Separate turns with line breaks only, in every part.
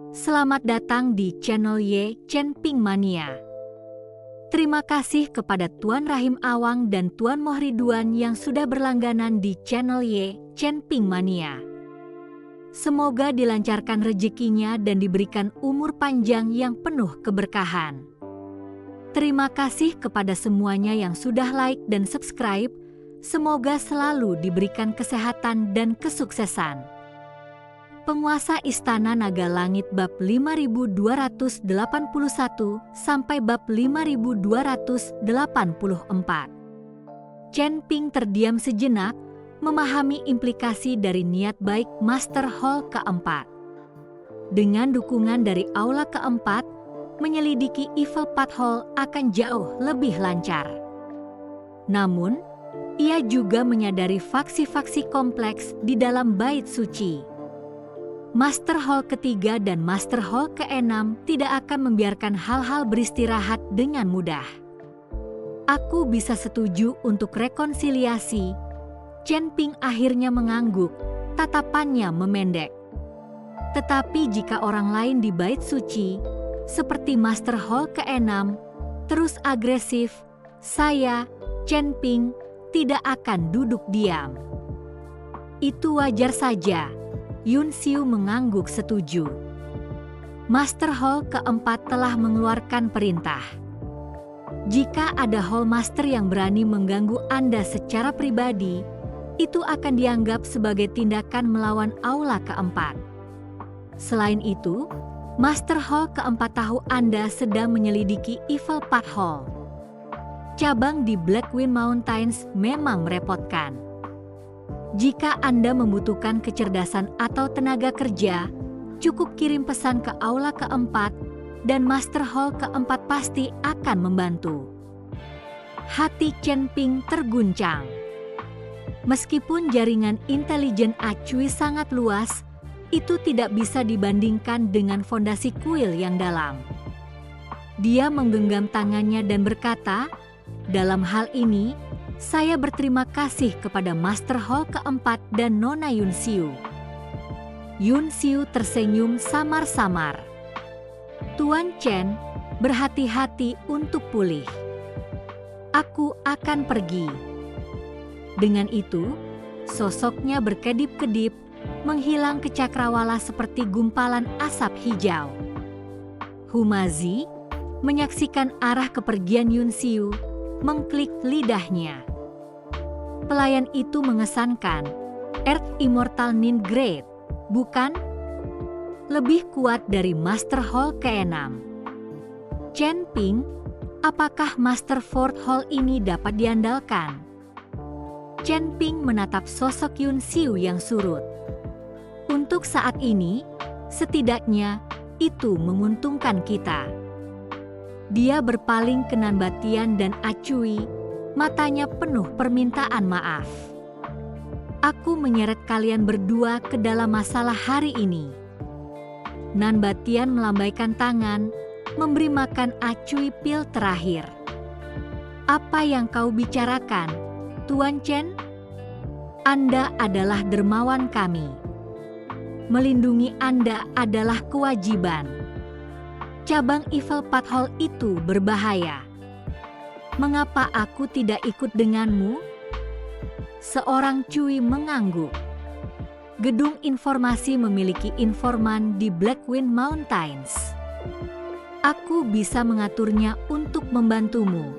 Selamat datang di channel Ye Chen Ping Mania. Terima kasih kepada Tuan Rahim Awang dan Tuan Mohriduan yang sudah berlangganan di channel Ye Chen Ping Mania. Semoga dilancarkan rezekinya dan diberikan umur panjang yang penuh keberkahan. Terima kasih kepada semuanya yang sudah like dan subscribe. Semoga selalu diberikan kesehatan dan kesuksesan. Penguasa Istana Naga Langit bab 5281 sampai bab 5284. Chen Ping terdiam sejenak, memahami implikasi dari niat baik Master Hall keempat. Dengan dukungan dari Aula keempat, menyelidiki Evil Path Hall akan jauh lebih lancar. Namun, ia juga menyadari faksi-faksi kompleks di dalam bait suci. Master Hall ketiga dan Master Hall keenam tidak akan membiarkan hal-hal beristirahat dengan mudah. Aku bisa setuju untuk rekonsiliasi. Chen Ping akhirnya mengangguk, tatapannya memendek. Tetapi jika orang lain di bait suci, seperti Master Hall keenam, terus agresif, saya, Chen Ping, tidak akan duduk diam. Itu wajar saja. Yun Xiu mengangguk setuju. Master Hall keempat telah mengeluarkan perintah. Jika ada Hall Master yang berani mengganggu Anda secara pribadi, itu akan dianggap sebagai tindakan melawan Aula keempat. Selain itu, Master Hall keempat tahu Anda sedang menyelidiki Evil Path Hall. Cabang di Blackwind Mountains memang merepotkan. Jika Anda membutuhkan kecerdasan atau tenaga kerja, cukup kirim pesan ke Aula keempat dan Master Hall keempat pasti akan membantu. Hati Chen Ping terguncang. Meskipun jaringan intelijen Acui sangat luas, itu tidak bisa dibandingkan dengan fondasi kuil yang dalam. Dia menggenggam tangannya dan berkata, "Dalam hal ini, saya berterima kasih kepada Master Hall keempat dan Nona Yun Xiu." Yun Xiu tersenyum samar-samar. "Tuan Chen, berhati-hati untuk pulih. Aku akan pergi." Dengan itu, sosoknya berkedip-kedip, menghilang ke cakrawala seperti gumpalan asap hijau. Humazi menyaksikan arah kepergian Yun Xiu, mengklik lidahnya. Pelayan itu mengesankan, Earth Immortal Nin Grade, bukan? Lebih kuat dari Master Hall keenam. Chen Ping, apakah Master Fourth Hall ini dapat diandalkan? Chen Ping menatap sosok Yun Xiu yang surut. Untuk saat ini, setidaknya itu menguntungkan kita. Dia berpaling ke Nanbatian dan Acui, matanya penuh permintaan maaf. "Aku menyeret kalian berdua ke dalam masalah hari ini." Nanbatian melambaikan tangan, memberi makan Acui pil terakhir. "Apa yang kau bicarakan, Tuan Chen? Anda adalah dermawan kami. Melindungi Anda adalah kewajiban. Cabang Evil Path Hall itu berbahaya. Mengapa aku tidak ikut denganmu?" Seorang Cui mengangguk. Gedung informasi memiliki informan di Blackwind Mountains. Aku bisa mengaturnya untuk membantumu.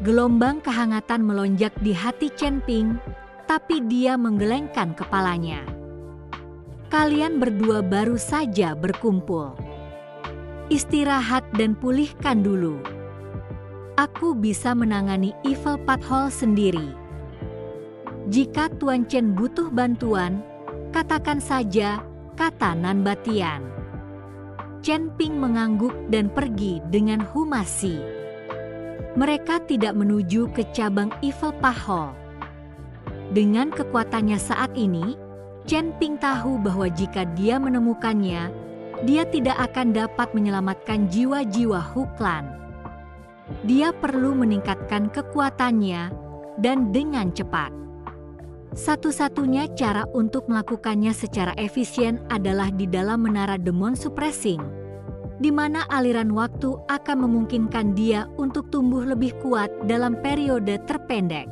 Gelombang kehangatan melonjak di hati Chen Ping, tapi dia menggelengkan kepalanya. Kalian berdua baru saja berkumpul. Istirahat dan pulihkan dulu. Aku bisa menangani Evil Path Hall sendiri. Jika Tuan Chen butuh bantuan, katakan saja, kata Nanbatian. Chen Ping mengangguk dan pergi dengan Humasi. Mereka tidak menuju ke cabang Evil Path Hall. Dengan kekuatannya saat ini, Chen Ping tahu bahwa jika dia menemukannya, dia tidak akan dapat menyelamatkan jiwa-jiwa Huklan. Dia perlu meningkatkan kekuatannya, dan dengan cepat. Satu-satunya cara untuk melakukannya secara efisien adalah di dalam menara demon suppressing, di mana aliran waktu akan memungkinkan dia untuk tumbuh lebih kuat dalam periode terpendek.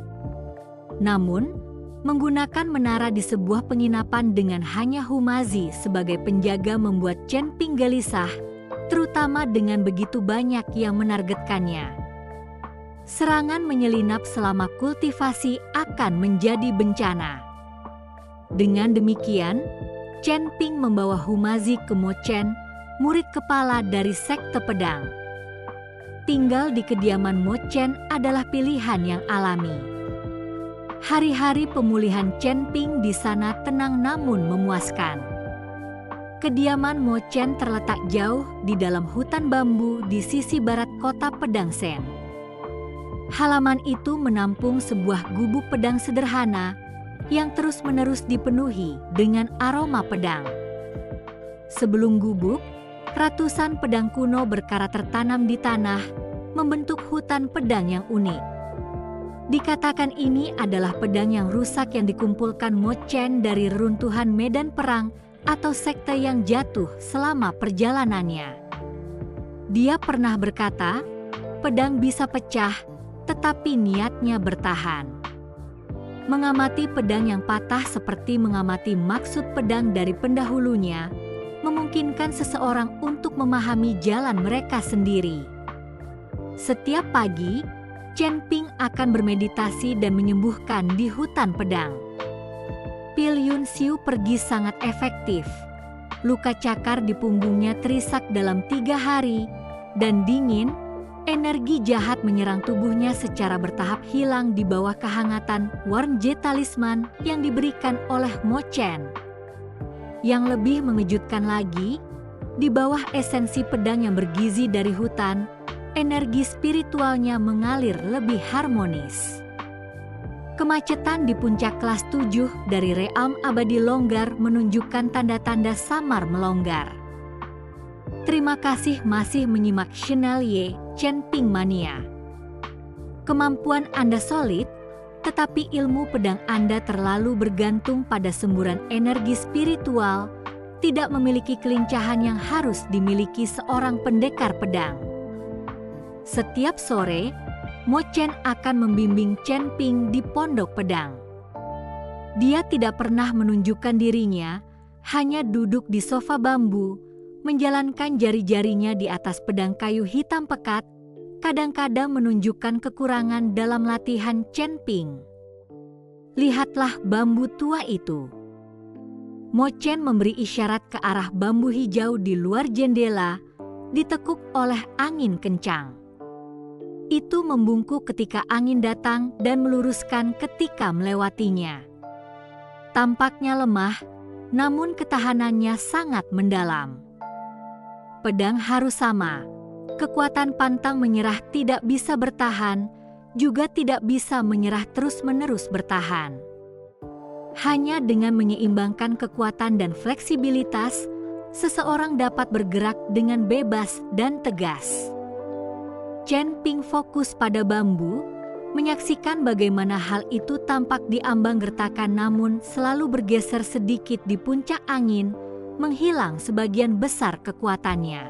Namun, menggunakan menara di sebuah penginapan dengan hanya Humazi sebagai penjaga membuat Chen Ping gelisah, terutama dengan begitu banyak yang menargetkannya. Serangan menyelinap selama kultivasi akan menjadi bencana. Dengan demikian, Chen Ping membawa Humazi ke Mo Chen, murid kepala dari sekte pedang. Tinggal di kediaman Mo Chen adalah pilihan yang alami. Hari-hari pemulihan Chen Ping di sana tenang namun memuaskan. Kediaman Mo Chen terletak jauh di dalam hutan bambu di sisi barat kota Pedang Sen. Halaman itu menampung sebuah gubuk pedang sederhana yang terus-menerus dipenuhi dengan aroma pedang. Sebelum gubuk, ratusan pedang kuno berkarat tertanam di tanah, membentuk hutan pedang yang unik. Dikatakan ini adalah pedang yang rusak yang dikumpulkan Mo Chen dari reruntuhan medan perang atau sekte yang jatuh selama perjalanannya. Dia pernah berkata, pedang bisa pecah, tetapi niatnya bertahan. Mengamati pedang yang patah seperti mengamati maksud pedang dari pendahulunya, memungkinkan seseorang untuk memahami jalan mereka sendiri. Setiap pagi, Chen Ping akan bermeditasi dan menyembuhkan di hutan pedang. Pil Yun Xiu pergi sangat efektif. Luka cakar di punggungnya terisak dalam 3 hari, dan dingin, energi jahat menyerang tubuhnya secara bertahap hilang di bawah kehangatan Warnje talisman yang diberikan oleh Mo Chen. Yang lebih mengejutkan lagi, di bawah esensi pedang yang bergizi dari hutan, energi spiritualnya mengalir lebih harmonis. Kemacetan di puncak kelas 7 dari realm abadi longgar menunjukkan tanda-tanda samar melonggar. Terima kasih masih menyimak channel Chen Ping Mania. Kemampuan Anda solid, tetapi ilmu pedang Anda terlalu bergantung pada semburan energi spiritual, tidak memiliki kelincahan yang harus dimiliki seorang pendekar pedang. Setiap sore, Mo Chen akan membimbing Chen Ping di pondok pedang. Dia tidak pernah menunjukkan dirinya, hanya duduk di sofa bambu, menjalankan jari-jarinya di atas pedang kayu hitam pekat, kadang-kadang menunjukkan kekurangan dalam latihan Chen Ping. Lihatlah bambu tua itu. Mo Chen memberi isyarat ke arah bambu hijau di luar jendela, ditekuk oleh angin kencang. Itu membungkuk ketika angin datang dan meluruskan ketika melewatinya. Tampaknya lemah, namun ketahanannya sangat mendalam. Pedang harus sama. Kekuatan pantang menyerah tidak bisa bertahan, juga tidak bisa menyerah terus-menerus bertahan. Hanya dengan menyeimbangkan kekuatan dan fleksibilitas, seseorang dapat bergerak dengan bebas dan tegas. Chen Ping fokus pada bambu, menyaksikan bagaimana hal itu tampak di ambang gertakan namun selalu bergeser sedikit di puncak angin, menghilang sebagian besar kekuatannya.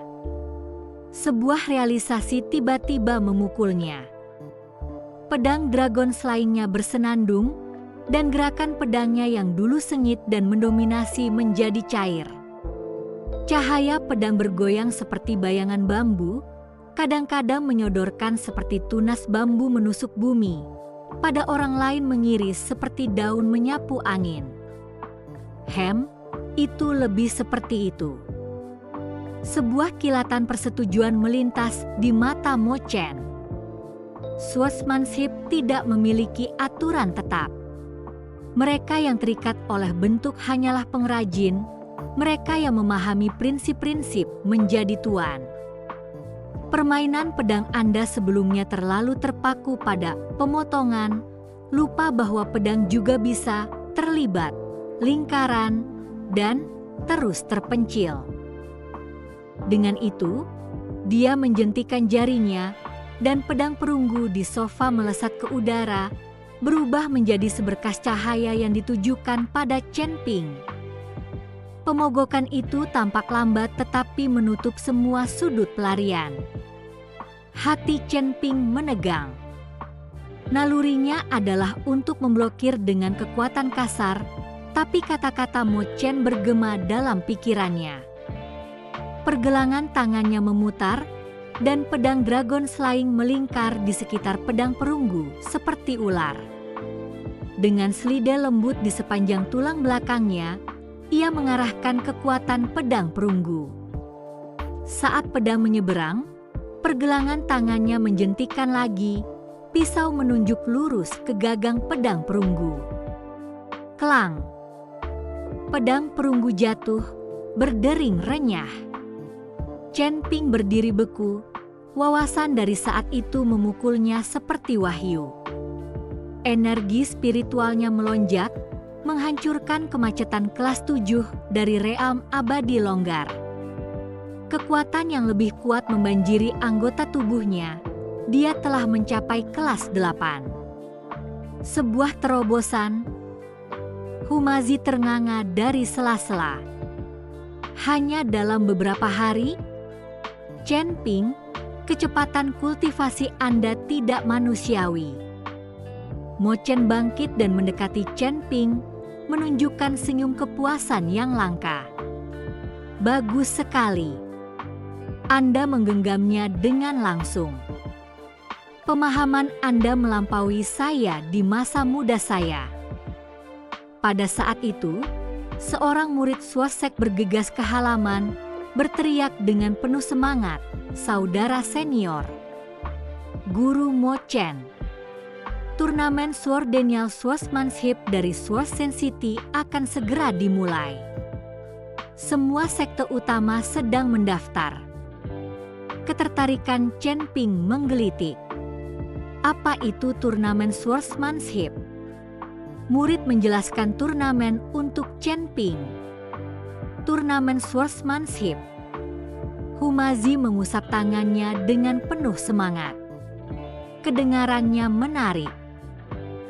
Sebuah realisasi tiba-tiba memukulnya. Pedang dragon slayingnya bersenandung, dan gerakan pedangnya yang dulu sengit dan mendominasi menjadi cair. Cahaya pedang bergoyang seperti bayangan bambu, kadang-kadang menyodorkan seperti tunas bambu menusuk bumi, pada orang lain mengiris seperti daun menyapu angin. Itu lebih seperti itu. Sebuah kilatan persetujuan melintas di mata Mo Chen. Swordsmanship tidak memiliki aturan tetap. Mereka yang terikat oleh bentuk hanyalah pengrajin, mereka yang memahami prinsip-prinsip menjadi tuan. Permainan pedang Anda sebelumnya terlalu terpaku pada pemotongan, lupa bahwa pedang juga bisa terlibat, lingkaran, dan terus terpencil. Dengan itu, dia menjentikan jarinya dan pedang perunggu di sofa melesat ke udara, berubah menjadi seberkas cahaya yang ditujukan pada Chen Ping. Pemogokan itu tampak lambat tetapi menutup semua sudut pelarian. Hati Chen Ping menegang. Nalurinya adalah untuk memblokir dengan kekuatan kasar, tapi kata-kata Mo Chen bergema dalam pikirannya. Pergelangan tangannya memutar, dan pedang dragon slaying melingkar di sekitar pedang perunggu seperti ular. Dengan selida lembut di sepanjang tulang belakangnya, ia mengarahkan kekuatan pedang perunggu. Saat pedang menyeberang, pergelangan tangannya menjentikan lagi, pisau menunjuk lurus ke gagang pedang perunggu. Klang! Pedang perunggu jatuh, berdering renyah. Chen Ping berdiri beku, wawasan dari saat itu memukulnya seperti wahyu. Energi spiritualnya melonjak, menghancurkan kemacetan kelas 7 dari realm abadi longgar. Kekuatan yang lebih kuat membanjiri anggota tubuhnya, dia telah mencapai kelas 8. Sebuah terobosan, Humazi ternganga dari sela-sela. Hanya dalam beberapa hari, Chen Ping, kecepatan kultivasi Anda tidak manusiawi. Mo Chen bangkit dan mendekati Chen Ping, menunjukkan senyum kepuasan yang langka. Bagus sekali. Anda menggenggamnya dengan langsung. Pemahaman Anda melampaui saya di masa muda saya. Pada saat itu, seorang murid Swasek bergegas ke halaman, berteriak dengan penuh semangat, "Saudara senior, Guru Mo Chen, turnamen Swordenial Swordsmanship dari Swordsman City akan segera dimulai. Semua sekte utama sedang mendaftar." Ketertarikan Chen Ping menggelitik. Apa itu turnamen Swordsmanship? Murid menjelaskan turnamen untuk Chen Ping. Turnamen Swordsmanship. Humazi mengusap tangannya dengan penuh semangat. Kedengarannya menarik.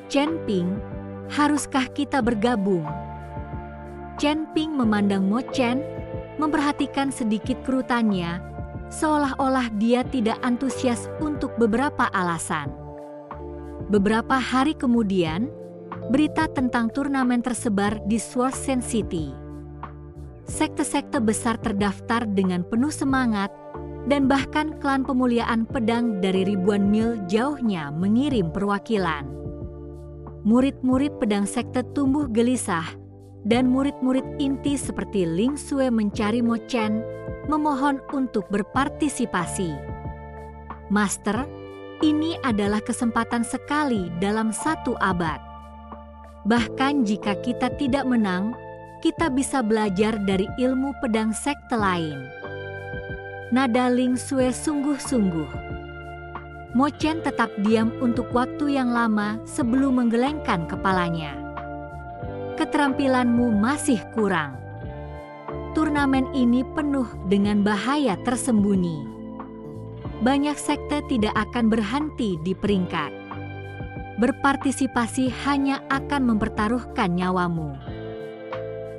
Chen Ping, haruskah kita bergabung? Chen Ping memandang Mo Chen, memperhatikan sedikit kerutannya, seolah-olah dia tidak antusias untuk beberapa alasan. Beberapa hari kemudian, berita tentang turnamen tersebar di Swordsman City. Sekte-sekte besar terdaftar dengan penuh semangat, dan bahkan klan pemuliaan pedang dari ribuan mil jauhnya mengirim perwakilan. Murid-murid pedang sekte tumbuh gelisah, dan murid-murid inti seperti Ling Xue mencari Mo Chen, memohon untuk berpartisipasi. Master, ini adalah kesempatan sekali dalam 1 abad. Bahkan jika kita tidak menang, kita bisa belajar dari ilmu pedang sekte lain. Nada Ling Xue sungguh-sungguh. Mo Chen tetap diam untuk waktu yang lama sebelum menggelengkan kepalanya. Keterampilanmu masih kurang. Turnamen ini penuh dengan bahaya tersembunyi. Banyak sekte tidak akan berhenti di peringkat. Berpartisipasi hanya akan mempertaruhkan nyawamu.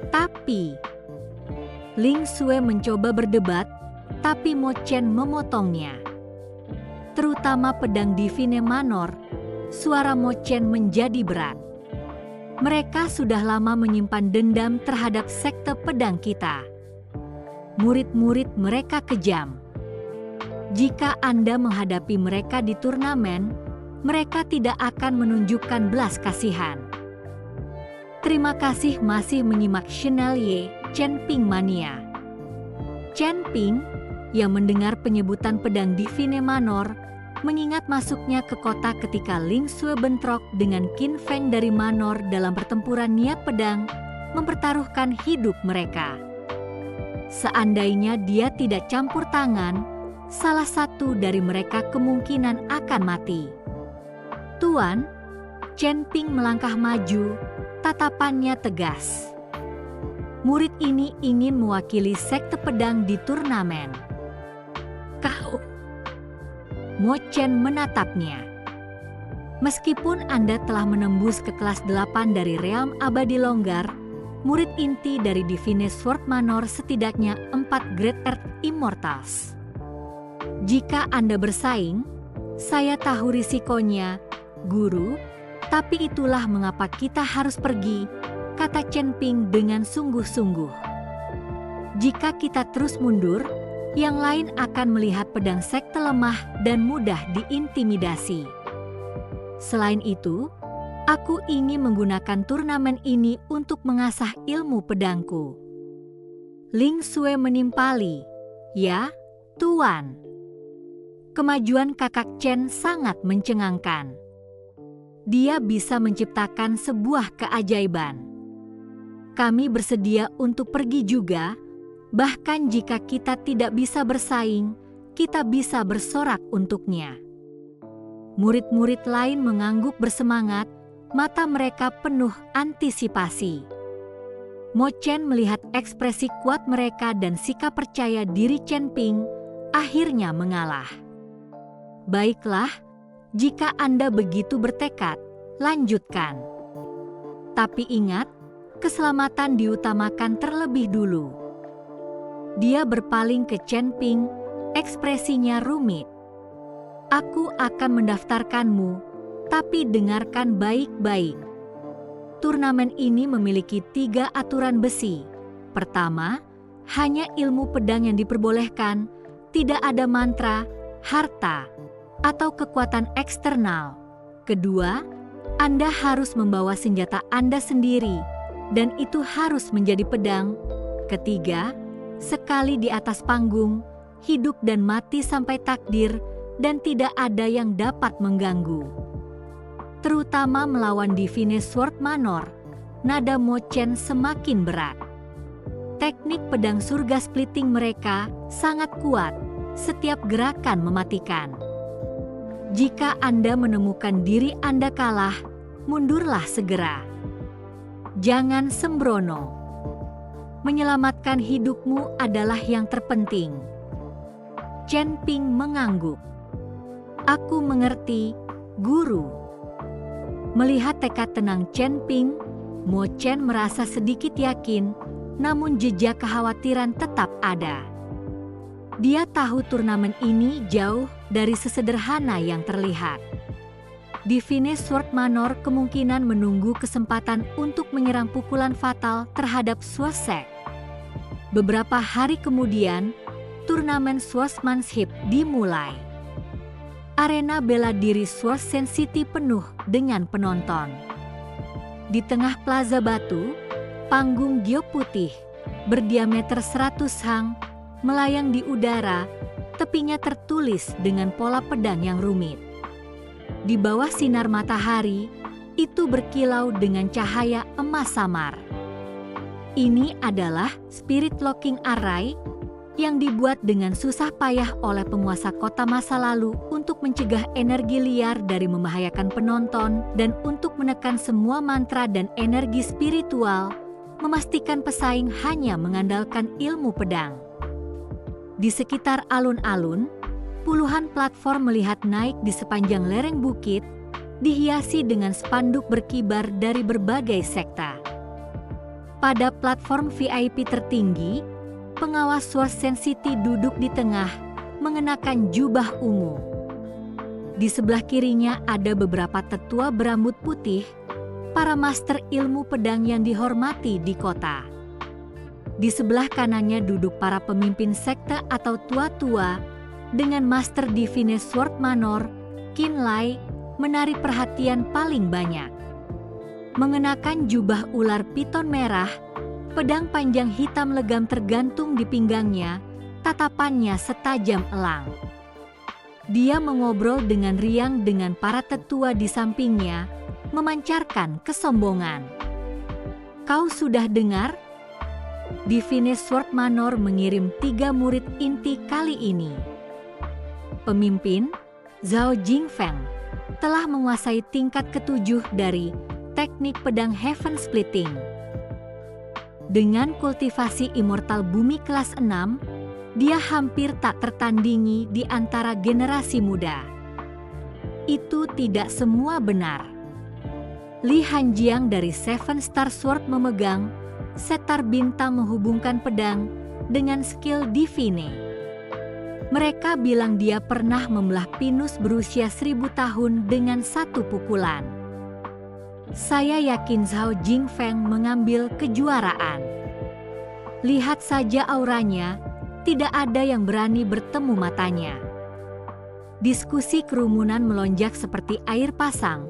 Tapi, Ling Xue mencoba berdebat, tapi Mo Chen memotongnya. Terutama pedang Divine Manor, suara Mo Chen menjadi berat. Mereka sudah lama menyimpan dendam terhadap sekte pedang kita. Murid-murid mereka kejam. Jika Anda menghadapi mereka di turnamen, mereka tidak akan menunjukkan belas kasihan. Terima kasih masih menyimak Channel Chen Ping Mania. Chen Ping, yang mendengar penyebutan pedang Divine Manor, mengingat masuknya ke kota ketika Ling Xue bentrok dengan Qin Feng dari Manor dalam pertempuran niat pedang, mempertaruhkan hidup mereka. Seandainya dia tidak campur tangan, salah satu dari mereka kemungkinan akan mati. Tuan, Chen Ping melangkah maju, tatapannya tegas. Murid ini ingin mewakili sekte pedang di turnamen. Kau. Mo Chen menatapnya. Meskipun Anda telah menembus ke kelas 8 dari Realm Abadi Longgar, murid inti dari Divine Sword Manor setidaknya 4 Great Earth Immortals. Jika Anda bersaing, saya tahu risikonya, Guru, tapi itulah mengapa kita harus pergi, kata Chen Ping dengan sungguh-sungguh. Jika kita terus mundur, yang lain akan melihat pedang sekte lemah dan mudah diintimidasi. Selain itu, aku ingin menggunakan turnamen ini untuk mengasah ilmu pedangku. Ling Xue menimpali, ya, Tuan. Kemajuan kakak Chen sangat mencengangkan. Dia bisa menciptakan sebuah keajaiban. Kami bersedia untuk pergi juga, bahkan jika kita tidak bisa bersaing, kita bisa bersorak untuknya. Murid-murid lain mengangguk bersemangat, mata mereka penuh antisipasi. Mo Chen melihat ekspresi kuat mereka dan sikap percaya diri Chen Ping, akhirnya mengalah. Baiklah, jika Anda begitu bertekad, lanjutkan. Tapi ingat, keselamatan diutamakan terlebih dulu. Dia berpaling ke Chen Ping, ekspresinya rumit. Aku akan mendaftarkanmu, tapi dengarkan baik-baik. Turnamen ini memiliki 3 aturan besi. Pertama, hanya ilmu pedang yang diperbolehkan, tidak ada mantra, harta, atau kekuatan eksternal. Kedua, Anda harus membawa senjata Anda sendiri, dan itu harus menjadi pedang. Ketiga, sekali di atas panggung, hidup dan mati sampai takdir, dan tidak ada yang dapat mengganggu. Terutama melawan Divine Sword Manor, nada Mo Chen semakin berat. Teknik pedang surga splitting mereka sangat kuat, setiap gerakan mematikan. Jika Anda menemukan diri Anda kalah, mundurlah segera. Jangan sembrono. Menyelamatkan hidupmu adalah yang terpenting. Chen Ping mengangguk. Aku mengerti, Guru. Melihat tekad tenang Chen Ping, Mo Chen merasa sedikit yakin, namun jejak kekhawatiran tetap ada. Dia tahu turnamen ini jauh dari sesederhana yang terlihat. Divine Sword Manor kemungkinan menunggu kesempatan untuk menyerang pukulan fatal terhadap Swordsec. Beberapa hari kemudian, turnamen Swordsmanship dimulai. Arena bela diri Swordsman City penuh dengan penonton. Di tengah plaza batu, panggung giok putih berdiameter 100 hang melayang di udara, tepinya tertulis dengan pola pedang yang rumit. Di bawah sinar matahari, itu berkilau dengan cahaya emas samar. Ini adalah Spirit Locking Array yang dibuat dengan susah payah oleh penguasa kota masa lalu untuk mencegah energi liar dari membahayakan penonton dan untuk menekan semua mantra dan energi spiritual, memastikan pesaing hanya mengandalkan ilmu pedang. Di sekitar alun-alun, puluhan platform melihat naik di sepanjang lereng bukit, dihiasi dengan spanduk berkibar dari berbagai sekta. Pada platform VIP tertinggi, pengawas Swordsman City duduk di tengah, mengenakan jubah ungu. Di sebelah kirinya ada beberapa tetua berambut putih, para master ilmu pedang yang dihormati di kota. Di sebelah kanannya duduk para pemimpin sekte atau tua-tua, dengan Master Divine Sword Manor, Qin Lai, menarik perhatian paling banyak. Mengenakan jubah ular piton merah, pedang panjang hitam legam tergantung di pinggangnya, tatapannya setajam elang. Dia mengobrol dengan riang dengan para tetua di sampingnya, memancarkan kesombongan. Kau sudah dengar? Divine Sword Manor mengirim 3 murid inti kali ini. Pemimpin, Zhao Jingfeng, telah menguasai tingkat ke-7 dari teknik pedang Heaven Splitting. Dengan kultivasi immortal bumi kelas 6, dia hampir tak tertandingi di antara generasi muda. Itu tidak semua benar. Li Hanjiang dari Seven Star Sword memegang setar bintang menghubungkan pedang dengan skill divine. Mereka bilang dia pernah membelah pinus berusia 1000 tahun dengan satu pukulan. Saya yakin Zhao Jingfeng mengambil kejuaraan. Lihat saja auranya, tidak ada yang berani bertemu matanya. Diskusi kerumunan melonjak seperti air pasang,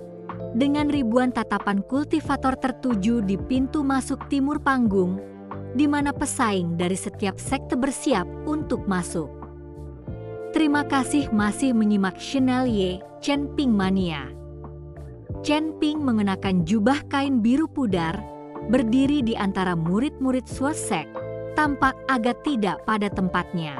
dengan ribuan tatapan kultivator tertuju di pintu masuk timur panggung, di mana pesaing dari setiap sekte bersiap untuk masuk. Terima kasih masih menyimak Channel Ye Chen Ping Mania. Chen Ping mengenakan jubah kain biru pudar, berdiri di antara murid-murid Sword Sect, tampak agak tidak pada tempatnya.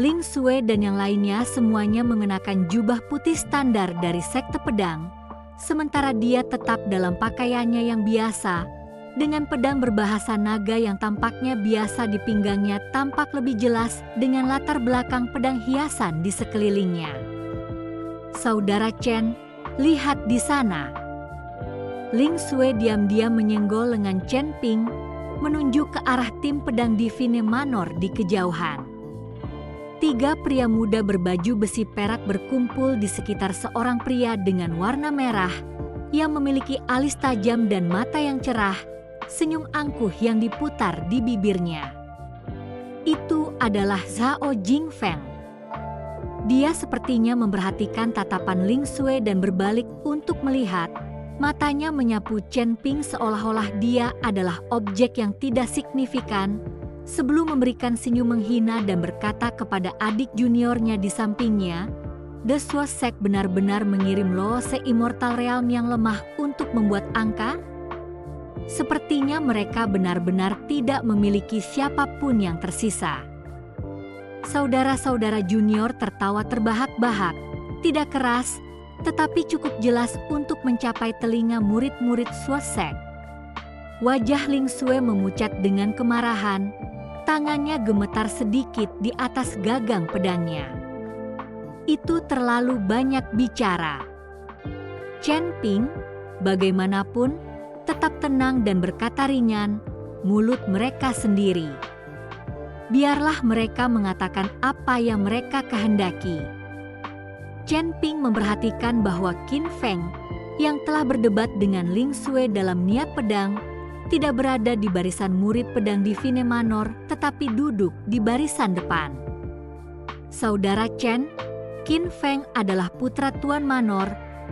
Ling Sui dan yang lainnya semuanya mengenakan jubah putih standar dari sekte pedang, sementara dia tetap dalam pakaiannya yang biasa, dengan pedang berbahasa naga yang tampaknya biasa di pinggangnya tampak lebih jelas dengan latar belakang pedang hiasan di sekelilingnya. Saudara Chen, lihat di sana. Ling Sui diam-diam menyenggol lengan Chen Ping, menunjuk ke arah tim pedang Divine Manor di kejauhan. 3 pria muda berbaju besi perak berkumpul di sekitar seorang pria dengan warna merah yang memiliki alis tajam dan mata yang cerah, senyum angkuh yang diputar di bibirnya. Itu adalah Zhao Jingfeng. Dia sepertinya memperhatikan tatapan Ling Sui dan berbalik untuk melihat. Matanya menyapu Chen Ping seolah-olah dia adalah objek yang tidak signifikan, sebelum memberikan senyum menghina dan berkata kepada adik juniornya di sampingnya, "The Sword Sect benar-benar mengirim Loose Immortal Realm yang lemah untuk membuat angka? Sepertinya mereka benar-benar tidak memiliki siapapun yang tersisa." Saudara-saudara junior tertawa terbahak-bahak, tidak keras, tetapi cukup jelas untuk mencapai telinga murid-murid Sword Sect. Wajah Ling Sui memucat dengan kemarahan, tangannya gemetar sedikit di atas gagang pedangnya. Itu terlalu banyak bicara. Chen Ping, bagaimanapun, tetap tenang dan berkata ringan, mulut mereka sendiri. Biarlah mereka mengatakan apa yang mereka kehendaki. Chen Ping memperhatikan bahwa Qin Feng, yang telah berdebat dengan Ling Sui dalam niat pedang, tidak berada di barisan murid pedang Divine Manor, tetapi duduk di barisan depan. Saudara Chen, Qin Feng adalah putra Tuan Manor,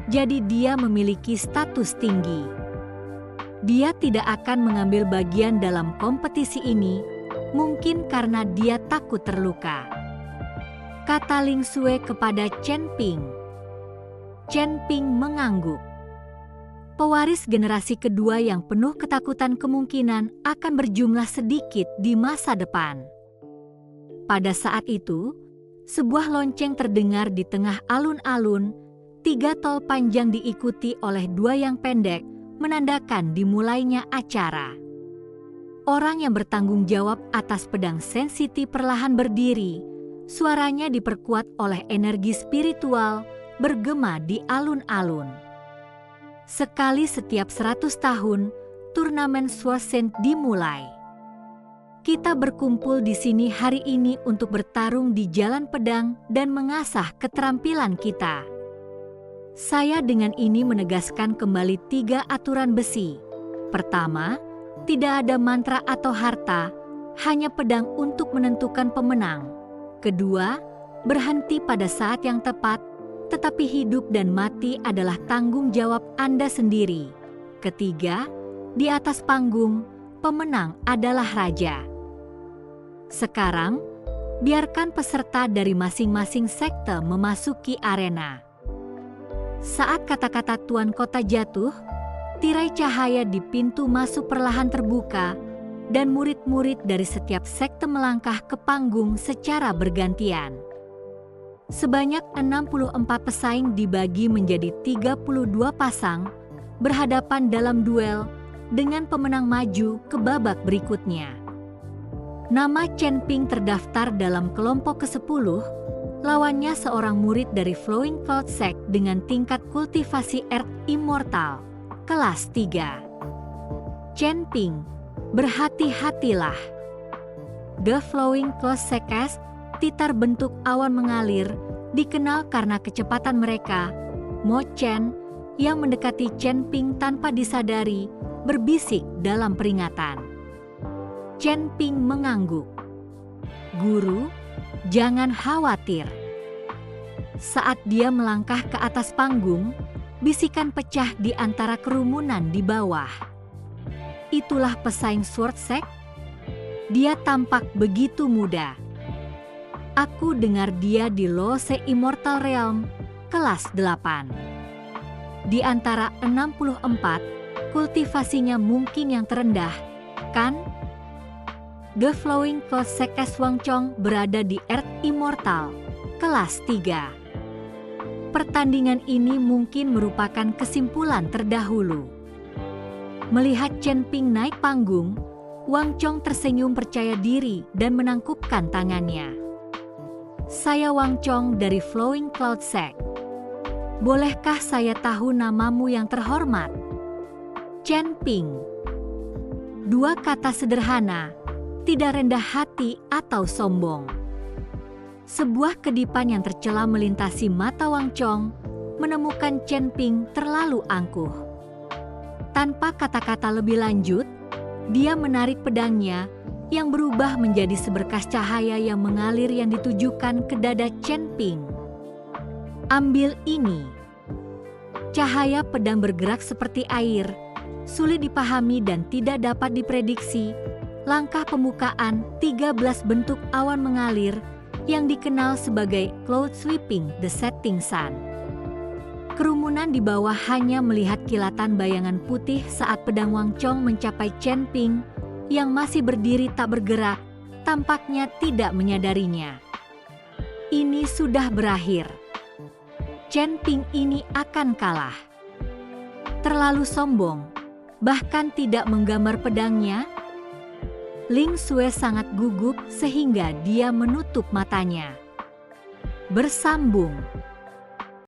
jadi dia memiliki status tinggi. Dia tidak akan mengambil bagian dalam kompetisi ini, mungkin karena dia takut terluka, kata Ling Sui kepada Chen Ping. Chen Ping mengangguk. Pewaris generasi kedua yang penuh ketakutan kemungkinan akan berjumlah sedikit di masa depan. Pada saat itu, sebuah lonceng terdengar di tengah alun-alun, 3 tol panjang diikuti oleh 2 yang pendek, menandakan dimulainya acara. Orang yang bertanggung jawab atas pedang Sensiti perlahan berdiri, suaranya diperkuat oleh energi spiritual, bergema di alun-alun. Sekali setiap 100 tahun, turnamen Sword Sect dimulai. Kita berkumpul di sini hari ini untuk bertarung di jalan pedang dan mengasah keterampilan kita. Saya dengan ini menegaskan kembali 3 aturan besi. Pertama, tidak ada mantra atau harta, hanya pedang untuk menentukan pemenang. Kedua, berhenti pada saat yang tepat, tetapi hidup dan mati adalah tanggung jawab Anda sendiri. Ketiga, di atas panggung, pemenang adalah raja. Sekarang, biarkan peserta dari masing-masing sekte memasuki arena. Saat kata-kata Tuan Kota jatuh, tirai cahaya di pintu masuk perlahan terbuka, dan murid-murid dari setiap sekte melangkah ke panggung secara bergantian. Sebanyak 64 pesaing dibagi menjadi 32 pasang, berhadapan dalam duel, dengan pemenang maju ke babak berikutnya. Nama Chen Ping terdaftar dalam kelompok ke-10, Lawannya seorang murid dari Flowing Cloud Sect dengan tingkat kultivasi Earth Immortal, kelas 3. Chen Ping, berhati-hatilah. The Flowing Cloud Sect, titar bentuk awan mengalir, dikenal karena kecepatan mereka. Mo Chen, yang mendekati Chen Ping tanpa disadari, berbisik dalam peringatan. Chen Ping mengangguk. Guru, jangan khawatir. Saat dia melangkah ke atas panggung, bisikan pecah di antara kerumunan di bawah. Itulah pesaing Sword Sect? Dia tampak begitu muda. Aku dengar dia di Lose Immortal Realm, kelas 8. Di antara 64, kultivasinya mungkin yang terendah, kan? The Flowing Cloud Sect Wang Chong berada di Earth Immortal, kelas 3. Pertandingan ini mungkin merupakan kesimpulan terdahulu. Melihat Chen Ping naik panggung, Wang Chong tersenyum percaya diri dan menangkupkan tangannya. Saya Wang Chong dari Flowing Cloud Sect. Bolehkah saya tahu namamu yang terhormat? Chen Ping. Dua kata sederhana, tidak rendah hati atau sombong. Sebuah kedipan yang tercela melintasi mata Wang Chong, menemukan Chen Ping terlalu angkuh. Tanpa kata-kata lebih lanjut, dia menarik pedangnya yang berubah menjadi seberkas cahaya yang mengalir yang ditujukan ke dada Chen Ping. Ambil ini. Cahaya pedang bergerak seperti air, sulit dipahami dan tidak dapat diprediksi. Langkah pembukaan 13 bentuk awan mengalir yang dikenal sebagai Cloud Sweeping the Setting Sun. Kerumunan di bawah hanya melihat kilatan bayangan putih saat pedang Wang Chong mencapai Chen Ping yang masih berdiri tak bergerak, tampaknya tidak menyadarinya. Ini sudah berakhir. Chen Ping ini akan kalah. Terlalu sombong, bahkan tidak menggambar pedangnya. Ling Xue sangat gugup sehingga dia menutup matanya. Bersambung.